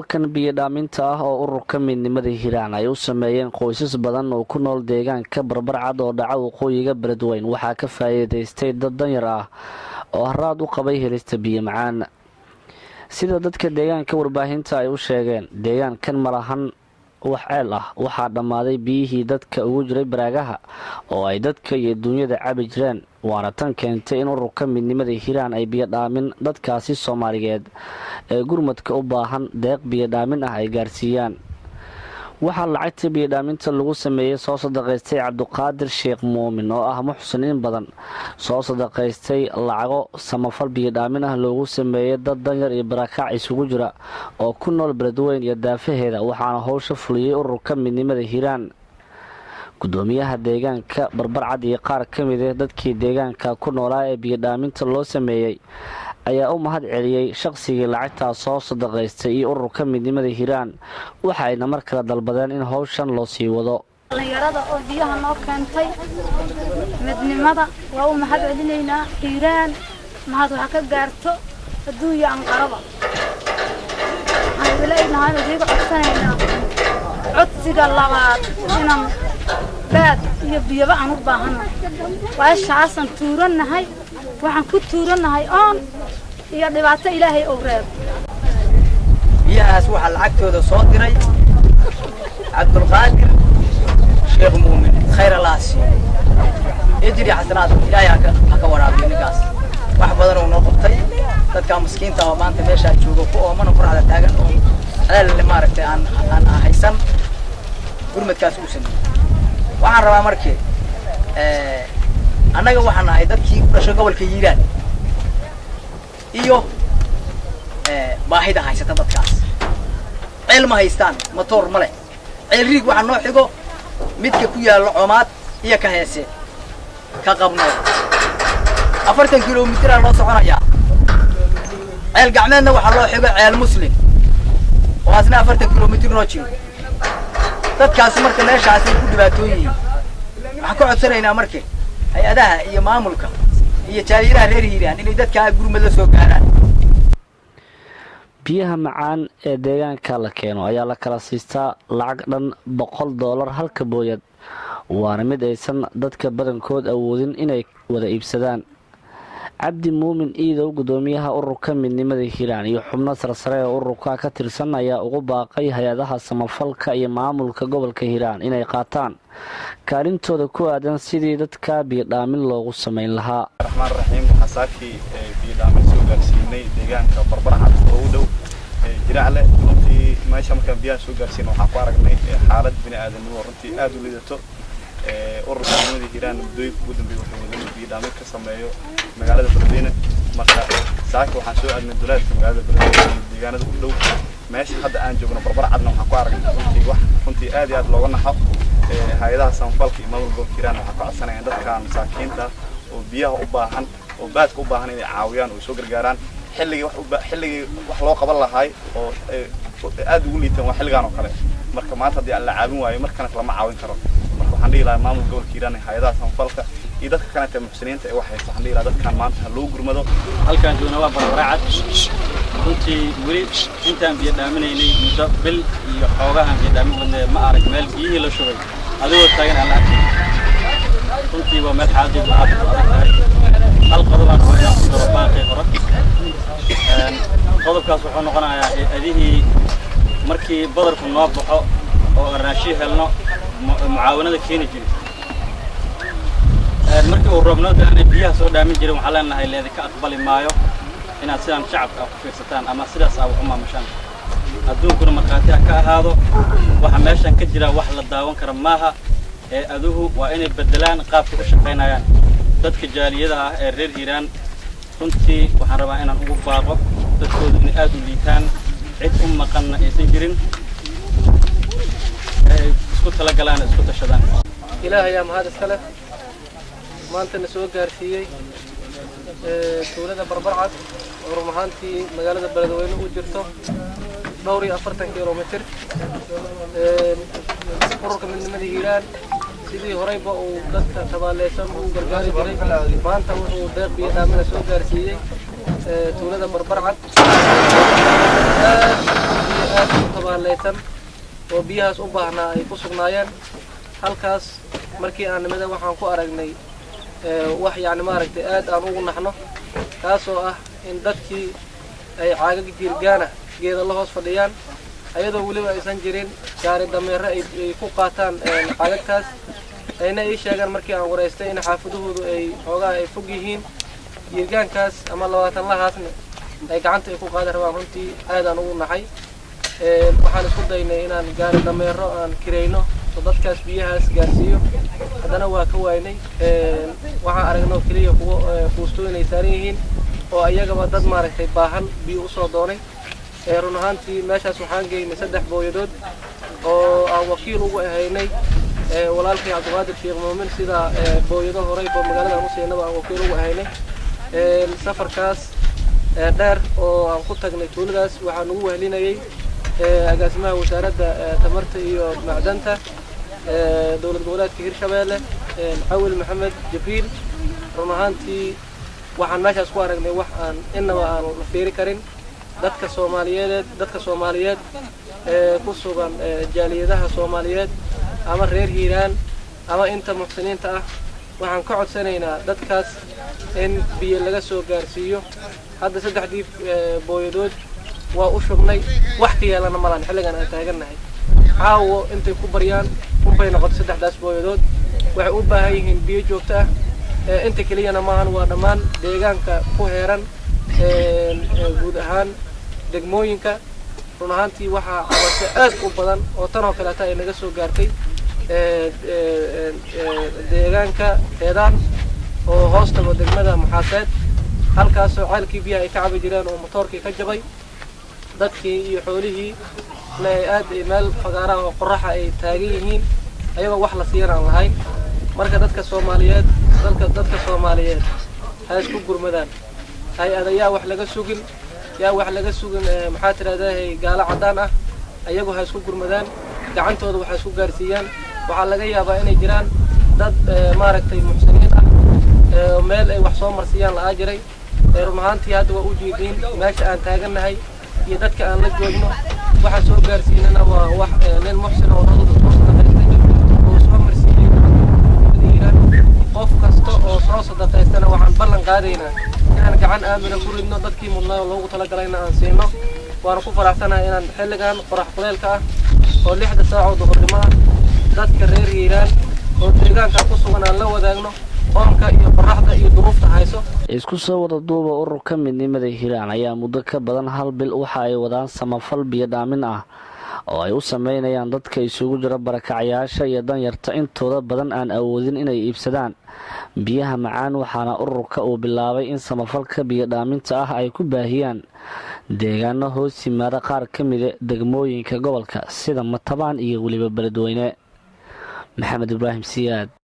samafalkan biyo dhaaminta ah oo ururka midnimada hiiraan ay u sameeyeen qoysas badan oo ku nool deegaanka barbarcad oo dhaca waqooyiga beledweyn waxaa ka faa'iidaystay dad danyar ah oo haraad u qabay helista biyo macaan. sida dadka deegaanka warbaahinta ay u sheegeen, deegaankan malahan wax ceel ah, waxaa dhammaaday biyihii dadka ugu jiray baraagaha oo ay dadka iyo duunyada cabi jireen, waana tan keentay in ururka midnimada hiiraan ay biyo dhaamin dadkaasi Soomaaliyeed ee gurmadka u baahan deeq biyo dhaamin ah ay gaarsiiyaan. waxaa lacagta biyo dhaaminta lagu sameeyay soo sadaqaystay Cabduqaadir Sheekh Muumin oo ah muxsiniin badan soo sadaqaystay lacago samafal biyo dhaamin ah loogu sameeyay dad danyar iyo barakac isugu jira oo ku nool beledweyn iyo daafaheeda, waxaana howsha fuliyay ururka midnimada hiiraan. gudoomiyaha deegaanka barbarcad iyo qaar ka mid ah dadkii deegaanka ku noolaa ee biyo dhaaminta loo sameeyay ayaa u mahad celiyay shaqsigii lacagtaas soo sadaqaystay iyo ururka midnimada hiiraan, waxayna mar kale dalbadeen in howshan loo sii wado. dhalinyarada oo biyaha noo keentay midnimada waa u mahad celinaynaa. hiiraan mahad waxa ka gaarto adduunya anqaraba aan ilaahay nadiiga codsanaynaa. codsiga labaad inaan baad iyo biyaba aan u baahanahay waa shaasan tuuranahay, waxaan ku tuuranahay oon iyo dhibaato ilaahay oo reeb. biyahaas waxaa lacagtooda soo diray Cabduqaadir Sheekh Muumin khayr alaasi ejri xasanaad ilaahay ha ka waraabiyo ninkaas. wax badan oo noo qabtay dadka miskiinta oo maanta meesha jooga ku oo mana quraacda taagan oo xalal maaragtay aan haysan gurmadkaas u sameeyay. waxaan rabaa markii annaga waxaan nahay dadkii u dhashay gobolka Hiiraan iyo baahida haysata dadkaas. ceel ma haystaan, matoor ma leh. ceel riig waxaa noo xigo midka ku yaalo Coomaad iyo ka heese ka qabno 40 kiiloomitir loo soconayaa. ceel gacmeedna waxaa loo xigo ceel Muslim oo asna 40 kiiloomitir noo jiro. dadkaas marka meeshaas ay ku dhibaatooyin waxaan ku codsanaynaa markii hay-adaha iyo maamulka iyo jaaliyadaha reer Hiiraan inay dadka gurmad la soo gaaraan. biyaha macaan ee deegaanka la keeno ayaa la kala siistaa lacag dhan $100 halka booyad, waana mid aysan dadka badankood awoodin inay wada iibsadaan. cabdi muumin iidow gudoomiyaha ururka midnimada hiiraan iyo xubno sarsare ee ururka ka tirsan ayaa ugu baaqay hay-adaha samafalka iyo maamulka gobolka hiiraan inay qaataan kaalintooda ku aadan sidii dadka biyo dhaamin loogu sameyn lahaa. الرحمن الرحيم وحساكي بيدعم سوق السيني ديجان كبربرعة ودو جرعلة رنتي ما شام كان بيان سوق السين وحقارق ني حالة بني آدم ورنتي آدو ليدتو أورد من الجيران بدوي بدن بيوحون بيدعم كسمايو مقالة بلدينا مرة ساك وحنسوق من الدولار مقالة بلدينا ديجان ودو ماشي حد أنجو من بربرعة وحقارق رنتي واحد رنتي آدي آد لوجنا حق هايدا سنفالك إمام الجيران وحقا سنة عندك كان مساكين ده وبيها أباهن وبعد أباهن إن عاويان وسوق الجيران حلقي wax loo qaban lahay oo aad ugu liitan waa xilligan oo kale marka maanta hadii alla caawin waayo markana lama caawin karo. marka waxaan dhihi lahaa maamulka gobolka Hiiraan hay'adaha samafalka iyo dadka kale ee muxsiniinta ee waxay waxaan dhihi lahaa dadkan maanta loo gurmado. halkan joogna waa barbaracad runtii weli intaan biyo dhaaminaynay muddo bil iyo xoogahan biyo dhaamin wadnay ma arag meel biyihii la shubay adigoo taagan alla runtii waa meel xaalad u aad hal qodob aan ku soo baaqay qorad qodobkaas wuxuu noqonayaa adihii markii badarku noo baxo oo raashin helno mucaawanada keeni jiray markii uu roobno aan biyaha soo dhaamin jiray waxaan leenahay leedahay ka aqbali maayo inaad sidaan shacabka ku fiirsataan ama sidaas aad u maamushaan. adduunkuna markaati ka ahaado waxa meeshan ka jira wax la daawan karo maaha ee aduhu waa inay bedelaan qaabka u shaqeynayaan dadka jaaliyada ah ee reer Hiiraan. runtii waxaan rabaa inaan ugu baaqo dadkooda in aad u liitaan cid u maqan aysan jirin isku tala galaan isku tashadaan. ilaahay yaa mahad iska leh maanta na soo gaarsiiyay tuulada barbarcad oo rumaantii magaalada beledweyne u jirto 40 kiiloomitir. ururka midnimada Hiiraan sidii horeyba uu dadka tabaaleysan uu gargaari jiray maanta wuxuu deeq biyo dhaamin soo gaarsiiyay tuulada barbarcad aad u tabaalaysan oo biyahaas u baahnaa ay ku sugnaayeen. halkaas markii aan nimada waxaan ku aragnay wax yacni maaragtay aad aan ugu naxno, kaasoo ah in dadkii ay caagag jiirgaana geeda la hoos fadhiyaan ayadoo weliba aysan jirin gaari dameere ay ku qaataan caagagtaas. ayna ii sheegaan markii aan wareystay in xaafadahoodu ay xoogaa ay fog yihiin, jiirgaankaas ama 20 lahaasna ay gacanta ay ku qaadan rabaan. runtii aad aan ugu naxay. waxaan isku daynay inaan gaari dameero aan kirayno oo dadkaas biyahaas gaarsiiyo, haddana waa ka waynay. waxaan aragnay kaliya kuwa fuustooyin ay saaran yihiin oo ayagaba dad maaragtay baahan biyo u soo doonay. run ahaantii meeshaas waxaan geynay 3 booyadood oo aan wakiil ugu ahaynay walaalkay Cabdiqaadir Sheekh Muumin, sida booyado horey oo magaalada Museynaba aan wakiil ugu ahaynay. safarkaas dheer oo aan ku tagnay tuuladaas waxaan ugu wehlinayay agaasimaha wasaaradda tamarta iyo macdanta dowlad goboleedka Hirshabeelle Awil Maxamed Jibriil. run ahaantii waxaan meeshaas ku aragnay wax aan inaba aan la fiiri karin. dadka Soomaaliyeed ku sugan jaaliyadaha Soomaaliyeed ama reer Hiiraan ama inta muxsiniinta ah, waxaan ka codsanaynaa dadkaas in biyo laga soo gaarsiiyo. hadda 3 booyadood waa u shubnay, wax ka yeelana malan xilligan aan taaganahay. caawo intay ku baryaan unbay noqotay 3daas booyadood. waxay u baahan yihiin biyo joogto ah. inta keliyana maahan, waa dhammaan deegaanka ku heeran guud ahaan degmooyinka. run ahaantii waxaa cabasho aad u badan oo tan oo kaleeta ay naga soo gaartay deegaanka Eedaan oo hoos tago degmada Maxaaseed, halkaasoo ceelkii biyaha ay ka cabi jireen oo matoorkii ka jabay. dadkii iyo xoolihii aad meel fagaaraha oo qoraxa ay taagan yihiin ayagoo wax la siiyan aan lahayn. marka dadka Soomaaliyeed ha isku gurmadaan. hay-adayaa wax laga sugin maxaa tiraahdaa gaalo cadaan ah, ayagu ha isku gurmadaan, gacantooda waxa isku gaarsiiyaan. waxaa laga yaabaa inay jiraan dad maaragtay muxsiniin ah meel ay wax soo marsiiyaan la jiray. run ahaantii hadda waa u jeediin meesha aan taaganahay iyo dadka aan la joogno. waxa soo gaarsiinana waa wax nin muxsin oo soo marsiiyay. qof kasta oo soo sadaqaystana waxaan ballan qaadaynaa inaan gacan aamina ku ridno, dadkii mudnaa oo loogu talagalayna aan siino. waana ku faraxsanahay inaan xilligan qorax kuleelka ah oo 6 saac oo duhurnimo ah dadka reer Hiiraan oo deegaanka ku sugan aan la wadaagno oonka iyo qoraxda iyo duruufta hayso. isku soo wada duuba ururka midnimada Hiiraan ayaa muddo ka badan 1 bil waxa ay wadaan samafal biyo dhaamin ah oo ay u sameynayaan dadka isugu jira barakacayaasha iyo danyarta intooda badan aan awoodin inay iibsadaan biyaha macaan. waxaana ururka uu bilaabay in samafalka biyo dhaaminta ah ay ku baahiyaan deegaano hoos yimaada qaar ka mid ah degmooyinka gobolka sida Matabaan iyo weliba Beledweyne. Maxamed Ibraahim Siyaad.